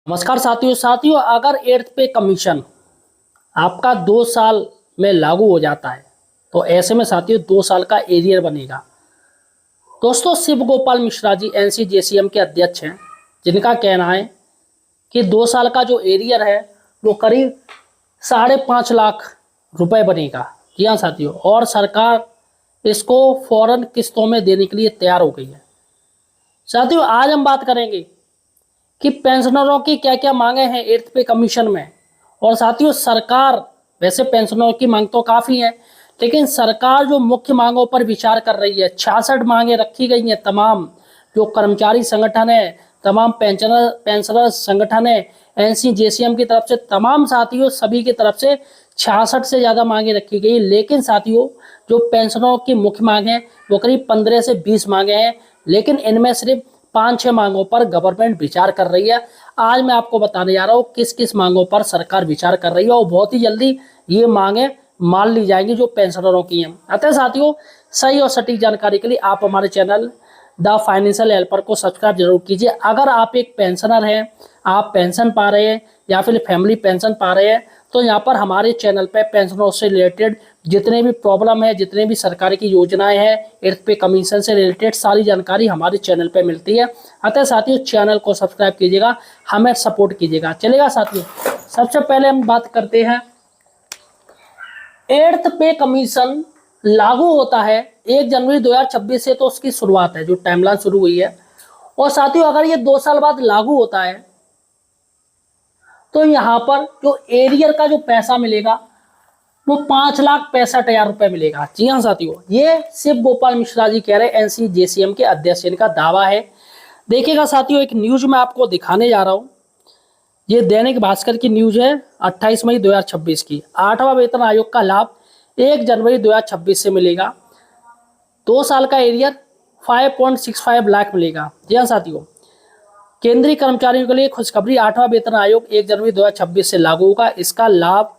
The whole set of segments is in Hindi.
नमस्कार साथियों अगर एर्थ पे कमीशन आपका 2 साल में लागू हो जाता है तो ऐसे में साथियों 2 साल का एरियर बनेगा। दोस्तों शिव गोपाल मिश्रा जी एनसीजेसीएम के अध्यक्ष हैं, जिनका कहना है कि 2 साल का जो एरियर है वो करीब 5.5 लाख रुपए बनेगा। जी हाँ साथियों, और सरकार इसको फौरन किस्तों में देने के लिए तैयार हो गई है। साथियों आज हम बात करेंगे कि पेंशनरों की क्या क्या मांगे हैं एर्थ पे कमीशन में। और साथियों सरकार, वैसे पेंशनरों की मांग तो काफ़ी है, लेकिन सरकार जो मुख्य मांगों पर विचार कर रही है, 66 मांगे रखी गई हैं। तमाम जो कर्मचारी संगठन है, तमाम पेंशनर संगठन है, एनसीजेसीएम की तरफ से, तमाम साथियों सभी की तरफ से 66 से ज़्यादा मांगे रखी गई। लेकिन साथियों जो पेंशनरों की मुख्य मांग है वो करीब 15 से 20 मांगे हैं, लेकिन इनमें सिर्फ 5-6 मांगों पर गवर्नमेंट विचार कर रही है। आज मैं आपको बताने जा रहा हूँ किस किस मांगों पर सरकार विचार कर रही है, और बहुत ही जल्दी ये मांगे मान ली जाएंगी जो पेंशनरों की हैं। अतः साथियों सही और सटीक जानकारी के लिए आप हमारे चैनल द फाइनेंशियल हेल्पर को सब्सक्राइब जरूर कीजिए। अगर आप एक पेंशनर हैं, आप पेंशन पा रहे हैं या फिर फैमिली पेंशन पा रहे हैं, तो यहाँ पर हमारे चैनल पे पेंशनों से रिलेटेड जितने भी प्रॉब्लम है, जितने भी सरकार की योजनाएं हैं, एर्थ पे कमीशन से रिलेटेड सारी जानकारी हमारे चैनल पे मिलती है। अतः साथियों चैनल को सब्सक्राइब कीजिएगा, हमें सपोर्ट कीजिएगा। चलेगा साथियों, सबसे पहले हम बात करते हैं एर्थ पे कमीशन लागू होता है 1 जनवरी 2026 से, तो उसकी शुरुआत है, जो टाइमलाइन शुरू हुई है। और साथियों अगर ये 2 साल बाद लागू होता है तो यहाँ पर जो एरियर का जो पैसा मिलेगा वो 5,65,000 रुपए मिलेगा। जी हाँ साथियों, ये शिव गोपाल मिश्रा जी कह रहे हैं, एनसीजेसीएम के अध्यक्ष, इनका दावा है। देखिएगा साथियों एक न्यूज मैं आपको दिखाने जा रहा हूँ। ये दैनिक भास्कर की न्यूज है 28 मई 2026 की। 8वां वेतन आयोग का लाभ 1 जनवरी 2026 से मिलेगा। 2 साल का एरियर 5.65 लाख मिलेगा। जी हाँ साथियों, केंद्रीय कर्मचारियों के लिए खुशखबरी, 8वां वेतन आयोग 1 जनवरी 2026 से लागू होगा। इसका लाभ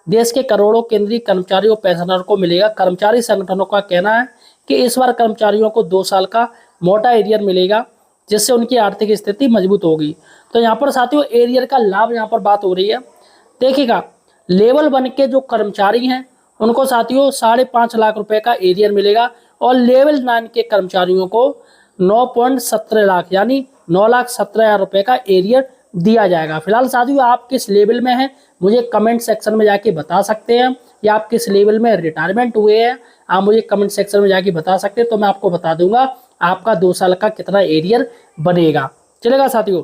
देश के करोड़ों केंद्रीय कर्मचारियों पेंशनर को मिलेगा। कर्मचारी संगठनों का कहना है कि इस बार कर्मचारियों को 2 साल का मोटा एरियर मिलेगा, जिससे उनकी आर्थिक स्थिति मजबूत होगी। तो यहाँ पर साथियों एरियर का लाभ यहाँ पर बात हो रही है। देखिएगा लेवल 1 के जो कर्मचारी हैं उनको साथियों 5.5 लाख रुपए का एरियर मिलेगा, और लेवल 9 के कर्मचारियों को 9.17 लाख यानी 9,17,000 रुपए का एरियर दिया जाएगा। फिलहाल साथियों आप किस लेवल में हैं मुझे कमेंट सेक्शन में जाके बता सकते हैं, या आप किस लेवल में रिटायरमेंट हुए हैं आप मुझे कमेंट सेक्शन में जाके बता सकते हैं, तो मैं आपको बता दूंगा आपका 2 साल का कितना एरियर बनेगा। चलेगा साथियों,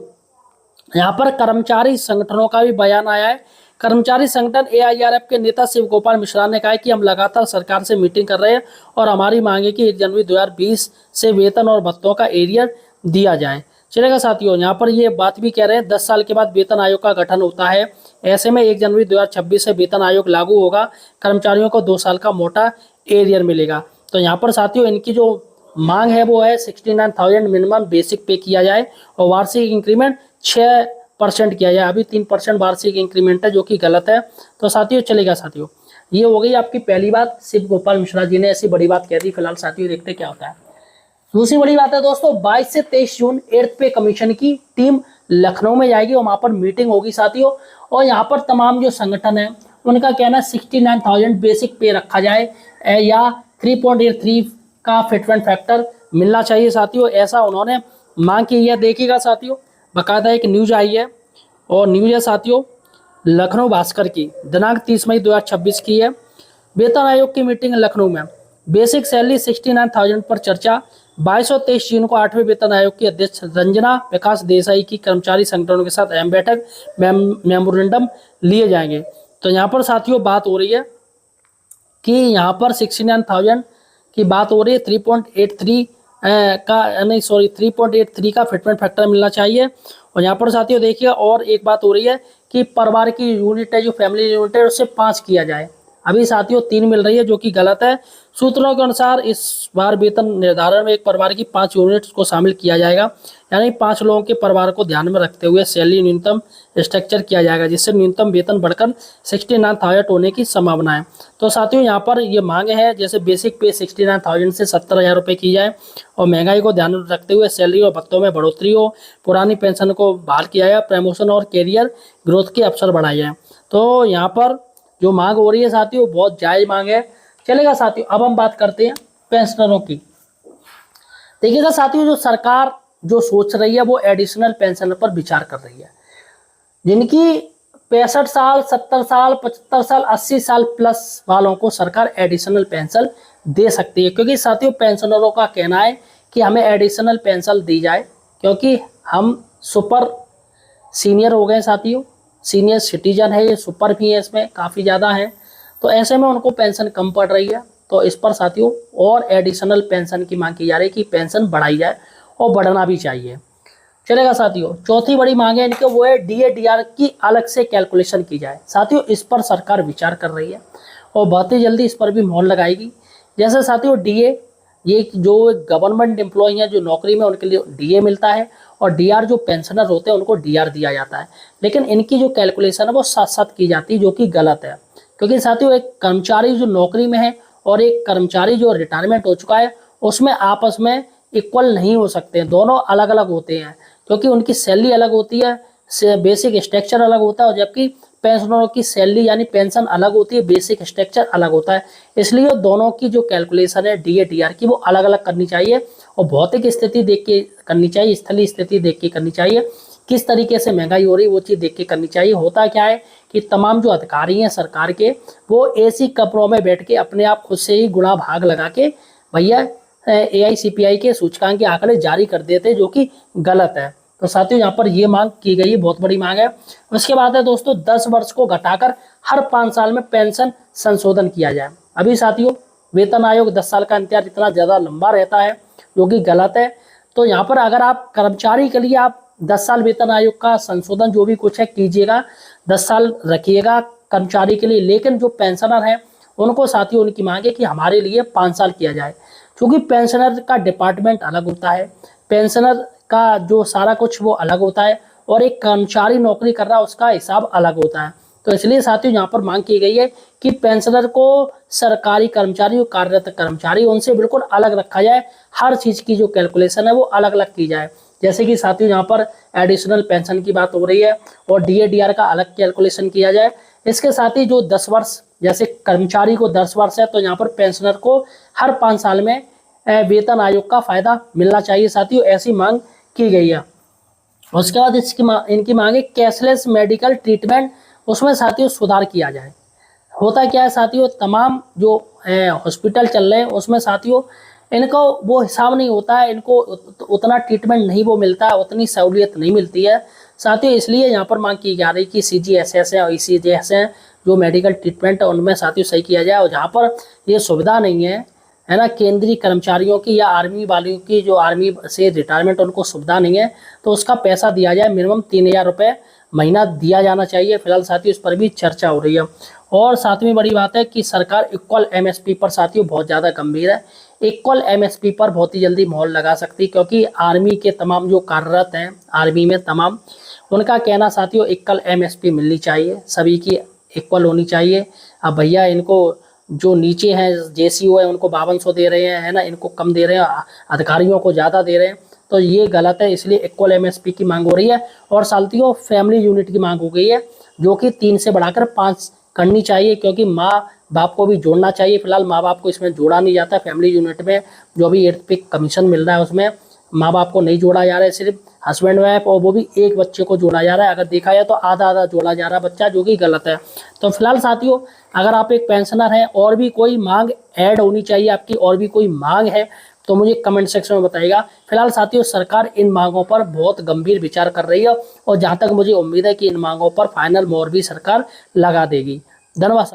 यहाँ पर कर्मचारी संगठनों का भी बयान आया है। कर्मचारी संगठन एआईआरएफ के नेता शिव गोपाल मिश्रा ने कहा है कि हम लगातार सरकार से मीटिंग कर रहे हैं और हमारी मांग है कि 1 जनवरी 2020 से वेतन और भत्तों का एरियर दिया जाए। चलेगा साथियों, यहाँ पर ये बात भी कह रहे हैं 10 साल के बाद वेतन आयोग का गठन होता है। ऐसे में 1 जनवरी 2026 से वेतन आयोग लागू होगा। कर्मचारियों को 2 साल का मोटा एरियर मिलेगा। तो यहाँ पर साथियों इनकी जो मांग है वो है 69,000 मिनिमम बेसिक पे किया जाए, और वार्षिक इंक्रीमेंट 6% किया जाए। अभी 3% वार्षिक इंक्रीमेंट है, जो कि गलत है। तो साथियों चलेगा साथियों, ये हो गई आपकी पहली बात। शिव गोपाल मिश्रा जी ने ऐसी बड़ी बात कह दी। फिलहाल साथियों देखते क्या होता है। दूसरी बड़ी बात है दोस्तों, 22 से 23 जून एर्थ पे कमीशन की टीम लखनऊ में जाएगी और वहां पर मीटिंग होगी साथियों। और यहाँ पर तमाम जो संगठन है उनका कहना है 69,000 बेसिक पे रखा जाए, या 3.83 का फिटमेंट फैक्टर मिलना चाहिए साथियों, ऐसा उन्होंने मांग की है। देखिएगा साथियों बाकायदा एक न्यूज आई है, और न्यूज है साथियों लखनऊ भास्कर की, दिनांक 30 मई 2026 की है। वेतन आयोग की मीटिंग लखनऊ में, बेसिक सैलरी 69,000 पर चर्चा। 22 और 23 जून को 8वें वेतन आयोग की अध्यक्ष रंजना विकास देसाई की कर्मचारी संगठनों के साथ अहम बैठक, मेमोरेंडम लिए जाएंगे। तो यहाँ पर साथियों बात हो रही है कि यहाँ पर 69,000 की बात हो रही है। 3.83 3.83 का फिटमेंट फैक्टर मिलना चाहिए। और यहाँ पर साथियों देखिए और एक बात हो रही है कि परिवार की यूनिट है, जो फैमिली यूनिट है, उससे 5 किया जाए। अभी साथियों 3 मिल रही है, जो कि गलत है। सूत्रों के अनुसार इस बार वेतन निर्धारण में एक परिवार की 5 यूनिट्स को शामिल किया जाएगा, यानी 5 लोगों के परिवार को ध्यान में रखते हुए सैलरी न्यूनतम स्ट्रक्चर किया जाएगा, जिससे न्यूनतम वेतन बढ़कर 69,000 होने की संभावना है। तो साथियों यहाँ पर ये मांग है, जैसे बेसिक पे 69,000 से 70,000 रुपये की जाए, और महंगाई को ध्यान में रखते हुए सैलरी और भत्तों में बढ़ोतरी हो, पुरानी पेंशन को बहाल किया जाए, प्रमोशन और कैरियर ग्रोथ के अवसर बढ़ाए जाए। तो यहाँ पर जो मांग हो रही है साथियों, बहुत जायज मांग है। चलेगा साथियों, अब हम बात करते हैं पेंशनरों की। देखिएगा साथियों, जो सरकार जो सोच रही है वो एडिशनल पेंशन पर विचार कर रही है, जिनकी 65 साल, 70 साल, 75 साल, 80 साल प्लस वालों को सरकार एडिशनल पेंशन दे सकती है। क्योंकि साथियों पेंशनरों का कहना है कि हमें एडिशनल पेंशन दी जाए, क्योंकि हम सुपर सीनियर हो गए साथियों, सीनियर सिटीजन है, ये सुपर भी है, इसमें काफ़ी ज़्यादा है। तो ऐसे में उनको पेंशन कम पड़ रही है। तो इस पर साथियों और एडिशनल पेंशन की मांग की जा रही है कि पेंशन बढ़ाई जाए, और बढ़ना भी चाहिए। चलेगा साथियों, चौथी बड़ी मांग है इनके, वो है डीए डीआर की अलग से कैलकुलेशन की जाए। साथियों इस पर सरकार विचार कर रही है, और बहुत ही जल्दी इस पर भी मोहर लगाएगी। जैसे साथियों डीए, ये जो गवर्नमेंट एम्प्लॉय हैं जो नौकरी में, उनके लिए डीए मिलता है, और डीआर जो पेंशनर होते हैं उनको डीआर दिया जाता है। लेकिन इनकी जो कैलकुलेशन है वो साथ साथ की जाती है, जो कि गलत है। क्योंकि साथियों एक कर्मचारी जो नौकरी में है और एक कर्मचारी जो रिटायरमेंट हो चुका है, उसमें आपस में इक्वल नहीं हो सकते हैं, दोनों अलग अलग होते हैं। क्योंकि उनकी सैलरी अलग होती है, बेसिक स्ट्रक्चर अलग होता है, और जबकि पेंशनरों की सैलरी यानी पेंशन अलग होती है, बेसिक स्ट्रक्चर अलग होता है। इसलिए दोनों की जो कैलकुलेशन है डीए डीआर की, वो अलग अलग करनी चाहिए, और भौतिक स्थिति देख के करनी चाहिए, स्थलीय स्थिति देख के करनी चाहिए, किस तरीके से महंगाई हो रही है वो चीज़ देख के करनी चाहिए। होता क्या है कि तमाम जो अधिकारी हैं सरकार के, वो एसी कपड़ों में बैठ के अपने आप खुद से ही गुणा भाग लगा के भैया AICPI के सूचकांक के आंकड़े जारी कर देते, जो कि गलत है। तो साथियों यहाँ पर ये मांग की गई है, बहुत बड़ी मांग है। उसके बाद है दोस्तों 10 वर्ष को घटाकर हर 5 साल में पेंशन संशोधन किया जाए। अभी साथियों वेतन आयोग 10 साल का इंतजार इतना ज़्यादा लंबा रहता है, जो कि गलत है। तो यहाँ पर अगर आप कर्मचारी के लिए आप 10 साल वेतन आयोग का संशोधन जो भी कुछ है कीजिएगा, 10 साल रखिएगा कर्मचारी के लिए। लेकिन जो पेंशनर हैं उनको साथियों उनकी मांग है कि हमारे लिए 5 साल किया जाए, क्योंकि पेंशनर का डिपार्टमेंट अलग होता है, पेंशनर का जो सारा कुछ वो अलग होता है, और एक कर्मचारी नौकरी कर रहा है उसका हिसाब अलग होता है। तो इसलिए साथियों यहाँ पर मांग की गई है कि पेंशनर को सरकारी कर्मचारी और कार्यरत कर्मचारी उनसे बिल्कुल अलग रखा जाए, हर चीज़ की जो कैलकुलेशन है वो अलग अलग की जाए। जैसे कि साथियों यहाँ पर एडिशनल पेंशन की बात हो रही है, और डीए डीआर का अलग कैलकुलेशन किया जाए। इसके साथ ही जो 10 वर्ष, जैसे कर्मचारी को 10 वर्ष है, तो यहाँ पर पेंशनर को हर 5 साल में वेतन आयोग का फायदा मिलना चाहिए साथियों, ऐसी मांग की गई है। उसके बाद इनकी मांग है कैशलेस मेडिकल ट्रीटमेंट, उसमें साथियों सुधार किया जाए। होता क्या है साथियों, तमाम जो हॉस्पिटल चल रहे हैं उसमें साथियों इनको वो हिसाब नहीं होता है, इनको उतना ट्रीटमेंट नहीं वो मिलता है, उतनी सहूलियत नहीं मिलती है साथियों। इसलिए यहाँ पर मांग की जा रही है कि CGHS है और ECHS है, जो मेडिकल ट्रीटमेंट है उनमें साथियों सही किया जाए। और जहाँ पर ये सुविधा नहीं है ना, केंद्रीय कर्मचारियों की या आर्मी वालों की, जो आर्मी से रिटायरमेंट उनको सुविधा नहीं है, तो उसका पैसा दिया जाए, मिनिमम 3,000 रुपये महीना दिया जाना चाहिए। फिलहाल साथियों इस पर भी चर्चा हो रही है। और सातवीं बड़ी बात है कि सरकार इक्वल MSP पर साथियों बहुत ज़्यादा गंभीर है। इक्वल MSP पर बहुत ही जल्दी मोहर लगा सकती है, क्योंकि आर्मी के तमाम जो कार्यरत हैं आर्मी में तमाम, उनका कहना साथियों इक्वल MSP मिलनी चाहिए, सभी की इक्वल होनी चाहिए। अब भैया इनको जो नीचे हैं JCO है उनको 5200 दे रहे हैं, है ना, इनको कम दे रहे हैं, अधिकारियों को ज़्यादा दे रहे हैं, तो ये गलत है। इसलिए इक्वल MSP की मांग हो रही है। और साथियों फैमिली यूनिट की मांग हो गई है, जो कि 3 से बढ़ाकर 5 करनी चाहिए, क्योंकि माँ बाप को भी जोड़ना चाहिए। फिलहाल माँ बाप को इसमें जोड़ा नहीं जाता, फैमिली यूनिट में जो भी 8th पे कमीशन मिल रहा है उसमें माँ बाप को नहीं जोड़ा जा रहा है, सिर्फ हस्बैंड वाइफ, और वो भी एक बच्चे को जोड़ा जा रहा है। अगर देखा जाए तो आधा आधा जोड़ा जा रहा है बच्चा, जो कि गलत है। तो फिलहाल साथियों अगर आप एक पेंशनर हैं और भी कोई मांग ऐड होनी चाहिए आपकी, और भी कोई मांग है तो मुझे कमेंट सेक्शन में बताइएगा। फिलहाल साथियों सरकार इन मांगों पर बहुत गंभीर विचार कर रही है, और जहाँ तक मुझे उम्मीद है कि इन मांगों पर फाइनल मोहर भी सरकार लगा देगी। धन्यवाद।